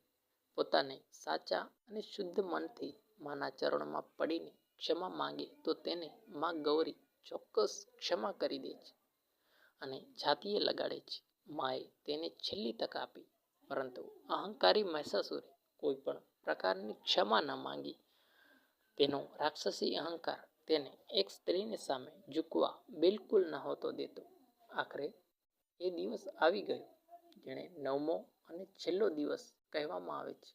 પોતાને સાચા અને શુદ્ધ મનથી માના ચરણોમાં પડીને ક્ષમા માંગે તો તેને માં ગૌરી ચોક્કસ ક્ષમા કરી દે છે અને છાતીએ લગાડે છે. માએ તેને છેલ્લી તક આપી, પરંતુ અહંકારી મહિષાસુરે કોઈ પણ પ્રકારની ક્ષમા ન માંગી. તેનો રાક્ષસી અહંકાર તેને એક સ્ત્રીની સામે ઝૂકવા બિલકુલ નહોતો દેતો. આખરે એ દિવસ આવી ગયો જેણે 9મો અને છેલ્લો દિવસ કહેવામાં આવે છે.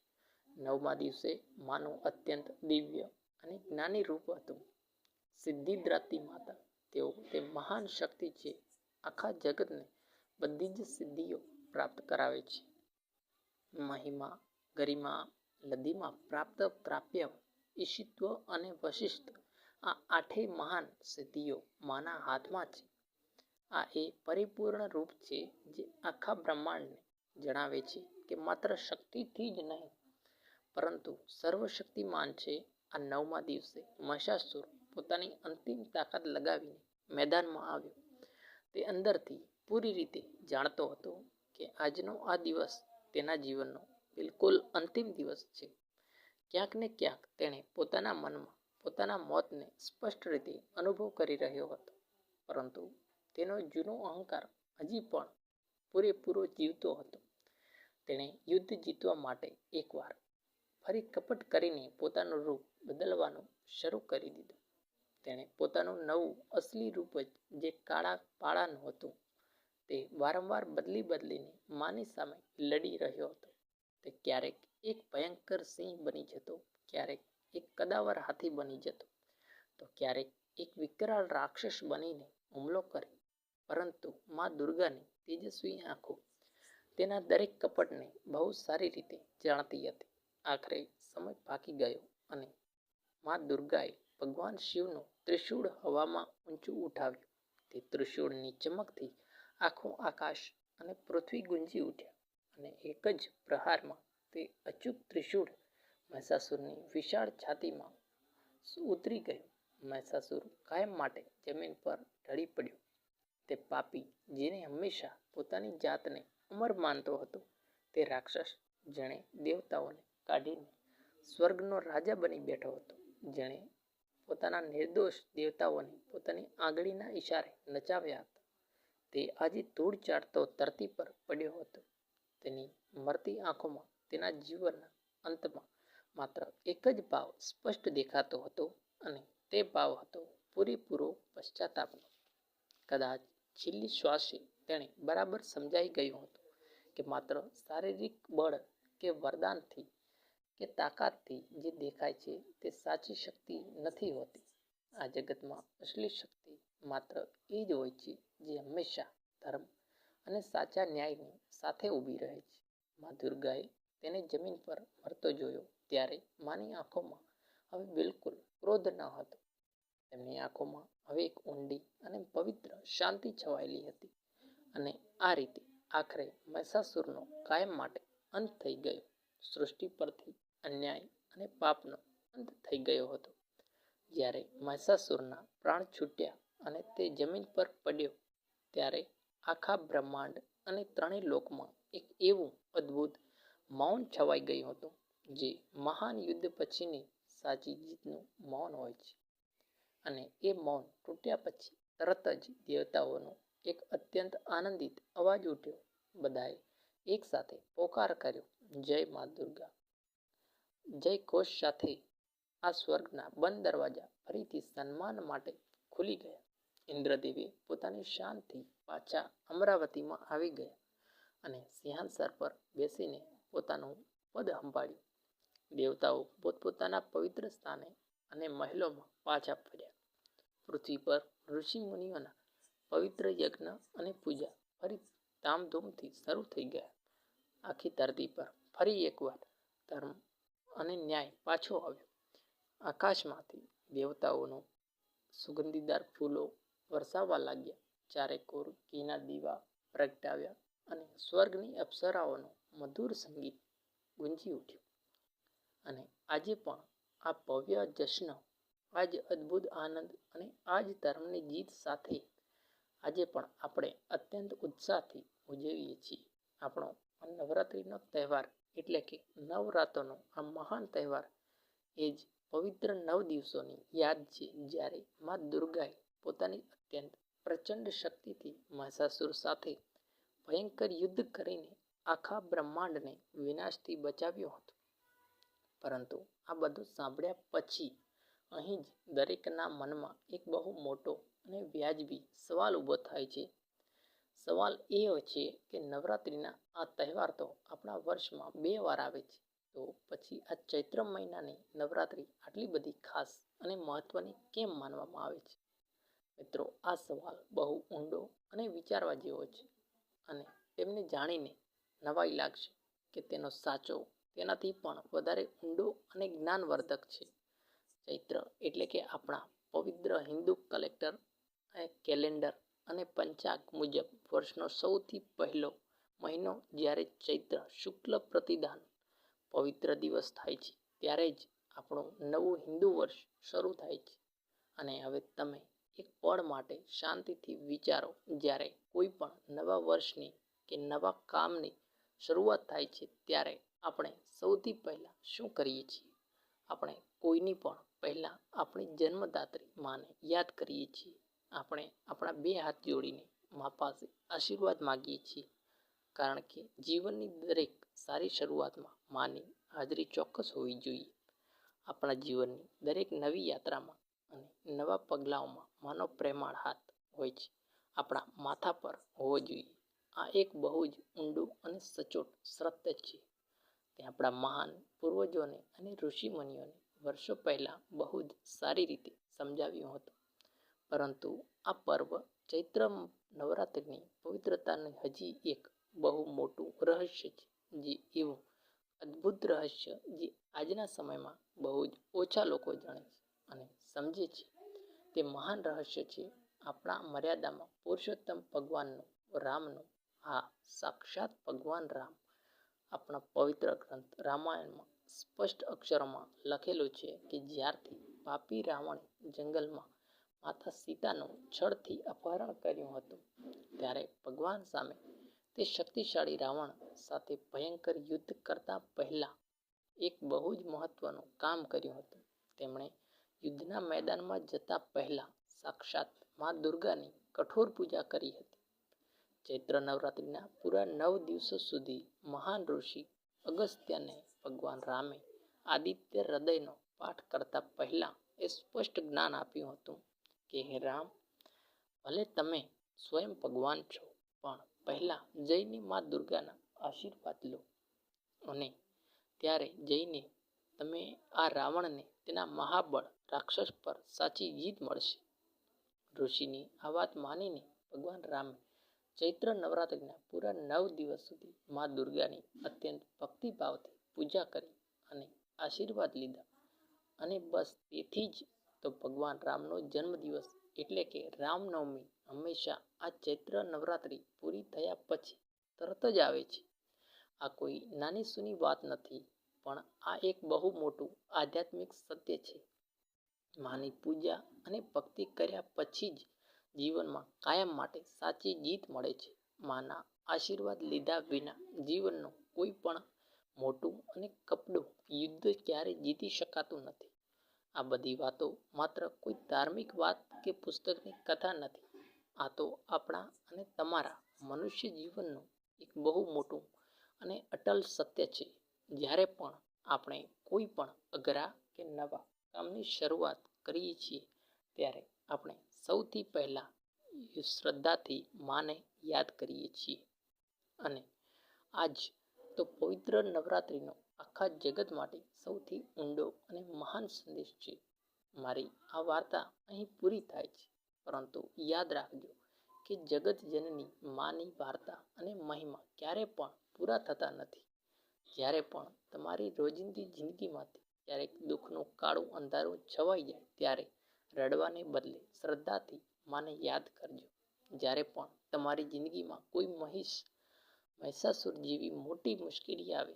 9મા દિવસે માનું અત્યંત દિવ્ય અને જ્ઞાની રૂપ હતું. સિદ્ધિદ્રાતી માતા, તેઓ તે મહાન શક્તિ છે આખા જગતને બધી જ સિદ્ધિઓ પ્રાપ્ત કરાવે છે. મહિમા, ગરિમા, લદ્ધિમા પ્રાપ્ત, પ્રાપ્ય, ઈશિત્વ અને વશિષ્ઠ આ આઠેય મહાન સિદ્ધિઓ માના હાથમાં છે. આ એ પરિપૂર્ણ રૂપ છે જે આખા બ્રહ્માંડને જણાવે છે કે માત્ર શક્તિથી જ નહીં પરંતુ સર્વશક્તિમાન છે. આ 9મા દિવસે મહિષાસુર પોતાની અંતિમ તાકાત લગાવીને મેદાનમાં આવ્યો. તે અંદરથી પૂરી રીતે જાણતો હતો કે આજનો આ દિવસ તેના જીવનનો બિલકુલ અંતિમ દિવસ છે. ક્યાંક ને ક્યાંક તેણે પોતાના મનમાં પોતાના મોતને સ્પષ્ટ રીતે અનુભવ કરી રહ્યો હતો, પરંતુ તેનો જૂનો અહંકાર હજી પણ પૂરેપૂરો જીવતો હતો. તેણે યુદ્ધ જીતવા માટે એકવાર ફરી કપટ કરીને પોતાનું રૂપ બદલવાનું શરૂ કરી દીધું. તેણે પોતાનું નવું અસલી રૂપ જે કાળા પાળાનું હતું તે વારંવાર બદલીને માની સામે લડી રહ્યો હતો. તે ક્યારેક એક ભયંકર સિંહ બની જતો, ક્યારેક એક કદાવર હાથી બની જતો, તો ક્યારેક એક વિકરાળ રાક્ષસ બનીને હુમલો કરે. પરંતુ માં દુર્ગાની તેજસ્વી આંખો તેના દરેક કપટને બહુ સારી રીતે જાણતી હતી. આખરે સમય પાકી ગયો અને માં દુર્ગાએ ભગવાન શિવનું ત્રિશૂળ હવામાં ઊંચું ઉઠાવ્યું. તે ત્રિશૂળની ચમકથી આખું આકાશ અને પૃથ્વી ગુંજી ઉઠ્યા અને એક જ પ્રહારમાં તે અચૂક ત્રિશૂળ મહિષાસુરની વિશાળ છાતીમાં ઉતરી ગયું. મહિષાસુર કાયમ માટે જમીન પર ઢળી પડ્યો. તે પાપી જેને હંમેશા પોતાની જાતને અમર માનતો હતો, તે રાક્ષસ જેણે દેવતાઓને કાઢીને સ્વર્ગનો રાજા બની બેઠો હતો, જેણે પોતાના નિર્દોષ દેવતાઓને પોતાની આંગળીના ઈશારે નચાવ્યા હતા, તે આજે ધૂળ ચાટતો ધરતી પર પડ્યો હતો. તેની મરતી આંખોમાં તેના જીવનના અંતમાં માત્ર એક જ ભાવ સ્પષ્ટ દેખાતો હતો અને તે ભાવ હતો પૂરેપૂરો પશ્ચાતાપનો. કદાચ છેલ્લી શ્વાસે તેણે બરાબર સમજાઈ ગયું હતું કે માત્ર શારીરિક બળ કે વરદાનથી કે તાકાતથી જે દેખાય છે તે સાચી શક્તિ નથી હોતી. આ જગતમાં અસલી શક્તિ માત્ર એ જ હોય છે જે હંમેશા ધર્મ અને સાચા ન્યાયની સાથે ઊભી રહે છે. માં દુર્ગાએ તેને જમીન પર મરતો જોયો ત્યારે માની આંખોમાં હવે બિલકુલ ક્રોધ ન હતો. તેમની આંખોમાં હવે એક ઊંડી અને પવિત્ર શાંતિ છવાયેલી હતી અને આ રીતે આખરે મહિષાસુરનો કાયમ માટે અંત થઈ ગયો. સૃષ્ટિ પરથી અન્યાય અને પાપનો અંત થઈ ગયો હતો. જ્યારે મહિષાસુરના પ્રાણ છૂટ્યા અને તે જમીન પર પડ્યો ત્યારે આખા બ્રહ્માંડ અને ત્રણેય લોકમાં એક એવું અદ્ભુત મૌન છવાઈ ગયું હતું જે મહાન યુદ્ધ પછીની સાચી જીતનું મૌન હોય છે. અને એ મૌન તૂટ્યા પછી તરત જ દેવતાઓનો એક અત્યંત આનંદિત અવાજ ઉઠ્યો. બધાએ એક સાથે પોકાર કર્યો, જય મા દુર્ગા. જય ઘોષ સાથે આ સ્વર્ગના બંધ દરવાજા ફરીથી સન્માન માટે ખુલી ગયા. ઇન્દ્રદેવે પોતાની શાનથી પાછા અમરાવતીમાં આવી ગયા અને સિંહાસન પર બેસીને પોતાનું પદ સંભાળ્યું. દેવતાઓ પોતપોતાના પવિત્ર સ્થાને અને મહેલોમાં પાછા ફર્યા. પૃથ્વી પર ઋષિ મુનિઓના પવિત્ર યજ્ઞ અને પૂજા ફરી ધામધૂમથી શરૂ થઈ ગયા. આખી ધરતી પર ફરી એકવાર ધર્મ અને ન્યાય પાછો આવ્યો. આકાશમાંથી દેવતાઓનો સુગંધીદાર ફૂલો વરસાવવા લાગ્યા. ચારેકોર ઘીના દીવા પ્રગટાવ્યા અને સ્વર્ગની અપ્સરાઓનું મધુર સંગીત ગુંજી ઉઠ્યું. અને આજે પણ આ ભવ્ય જશ્ન, આજ અદ્ભુત આનંદ અને આજ ધર્મની જીત સાથે આજે પણ આપણે અત્યંત ઉત્સાહથી ઉજવીએ છીએ. આપણો આ નવરાત્રિનો તહેવાર એટલે કે નવરાત્રનો આ મહાન તહેવાર એ જ પવિત્ર 9 દિવસોની યાદ છે, જ્યારે મા દુર્ગાએ પોતાની અત્યંત પ્રચંડ શક્તિથી મહિષાસુર સાથે ભયંકર યુદ્ધ કરીને આખા બ્રહ્માંડને વિનાશથી બચાવ્યો હતો. પરંતુ આ બધું સાંભળ્યા પછી અહીં જ દરેકના મનમાં એક બહુ મોટો અને વ્યાજબી સવાલ ઊભો થાય છે. સવાલ એ છે કે નવરાત્રિના આ તહેવાર તો આપણા વર્ષમાં 2 વાર આવે છે, તો પછી આ ચૈત્ર મહિનાની નવરાત્રિ આટલી બધી ખાસ અને મહત્વની કેમ માનવામાં આવે છે? મિત્રો, આ સવાલ બહુ ઊંડો અને વિચારવા જેવો છે, અને તેમને જાણીને નવાઈ લાગશે કે તેનો સાચો તેનાથી પણ વધારે ઊંડો અને જ્ઞાનવર્ધક છે. ચૈત્ર એટલે કે આપણા પવિત્ર હિન્દુ કેલેન્ડર અને પંચાંગ મુજબ વર્ષનો સૌથી પહેલો મહિનો જ્યારે ચૈત્ર શુક્લ પ્રતિદાન પવિત્ર દિવસ થાય છે, ત્યારે જ આપણું નવું હિન્દુ વર્ષ શરૂ થાય છે. અને હવે તમે એક પળ માટે શાંતિથી વિચારો, જ્યારે કોઈ પણ નવા વર્ષની કે નવા કામની શરૂઆત થાય છે, ત્યારે આપણે સૌથી પહેલાં શું કરીએ છીએ? આપણે કોઈની પણ પહેલાં આપણી જન્મદાત્રી માને યાદ કરીએ છીએ. આપણે આપણા 2 હાથ જોડીને મા પાસે આશીર્વાદ માગીએ છીએ, કારણ કે જીવનની દરેક સારી શરૂઆતમાં માની હાજરી ચોક્કસ હોવી જોઈએ. આપણા જીવનની દરેક નવી યાત્રામાં અને નવા પગલાઓમાં માનો પ્રેમાળ હાથ હોય છે, આપણા માથા પર હોવો જોઈએ. આ એક બહુ જ ઊંડું અને સચોટ સત્ય છે. તે આપણા મહાન પૂર્વજોને અને ઋષિમુનિઓને વર્ષો પહેલાં બહુ જ સારી રીતે સમજાવ્યું હતું. પરંતુ આ પર્વ ચૈત્ર નવરાત્રિની પવિત્રતાનું હજી એક બહુ મોટું રહસ્ય છે, જે એવું અદ્ભુત રહસ્ય જે આજના સમયમાં બહુ જ ઓછા લોકો જાણે છે અને સમજે છે. તે મહાન રહસ્ય છે આપણા મર્યાદામાં પુરુષોત્તમ ભગવાનનું, રામનું. હા, સાક્ષાત ભગવાન રામ. આપણા પવિત્ર ગ્રંથ રામાયણમાં સ્પષ્ટ અક્ષરોમાં લખેલું છે કે જ્યારથી પાપી રાવણે જંગલમાં માતા સીતાનું છળથી અપહરણ કર્યું હતું, ત્યારે ભગવાન સામે તે શક્તિશાળી રાવણ સાથે ભયંકર યુદ્ધ કરતા પહેલા એક બહુ જ મહત્વનું કામ કર્યું હતું. તેમણે યુદ્ધના મેદાનમાં જતા પહેલા સાક્ષાત મા દુર્ગાની કઠોર પૂજા કરી હતી. ચૈત્ર નવરાત્રિના પૂરા 9 દિવસો સુધી મહાન ઋષિ અગસ્ત્યને ભગવાન રામે આદિત્ય હૃદયનો પાઠ કરતા પહેલા એ સ્પષ્ટ જ્ઞાન આપ્યું હતું કે હે રામ, ભલે તમે સ્વયં ભગવાન છો, પણ પહેલા જઈને મા દુર્ગાના આશીર્વાદ લો, અને ત્યારે જઈને તમે આ રાવણને તેના મહાબળ રાક્ષસ પર સાચી જીત મળશે. ઋષિની આ વાત માનીને ભગવાન રામે ચૈત્ર નવરાત્રિના પૂરા 9 દિવસ સુધી મા દુર્ગાની અત્યંત ભક્તિભાવથી પૂજા કરી અને આશીર્વાદ લીધા. અને બસ તેથી જ તો ભગવાન રામનો જન્મદિવસ એટલે કે રામનવમી હંમેશા આ ચૈત્ર નવરાત્રિ પૂરી થયા પછી તરત જ આવે છે. આ કોઈ નાની સૂની વાત નથી, પણ આ એક બહુ મોટું આધ્યાત્મિક સત્ય છે. માની પૂજા અને ભક્તિ કર્યા પછી જ જીવનમાં કાયમ માટે સાચી જીત મળે છે. માના આશીર્વાદ લીધા વિના જીવનનું કોઈ પણ મોટું અને કપડું યુદ્ધ ક્યારેય જીતી શકાતું નથી. આ બધી વાતો માત્ર કોઈ ધાર્મિક વાત કે પુસ્તકની કથા નથી. આ તો આપણા અને તમારા મનુષ્ય જીવનનું એક બહુ મોટું અને અટલ સત્ય છે. જ્યારે પણ આપણે કોઈ પણ અઘરા કે નવા કામની શરૂઆત કરીએ છીએ, ત્યારે આપણે સૌથી પહેલાં શ્રદ્ધાથી માને યાદ કરીએ છીએ. અને આજ તો પવિત્ર નવરાત્રિનો આખા જગત માટે સૌથી ઊંડો અને મહાન સંદેશ છે. મારી આ વાર્તા અહીં પૂરી થાય છે, પરંતુ યાદ રાખજો કે જગત જનની માની વાર્તા અને મહિમા ક્યારે પણ પૂરા થતા નથી. જ્યારે પણ તમારી રોજિંદી જિંદગીમાંથી ક્યારેક દુઃખનું કાળું અંધારું છવાઈ જાય ત્યારે રડવાને બદલે શ્રદ્ધાથી માને યાદ કરજો. જ્યારે પણ તમારી જિંદગીમાં કોઈ મહિષાસુર જેવી મોટી મુશ્કેલી આવે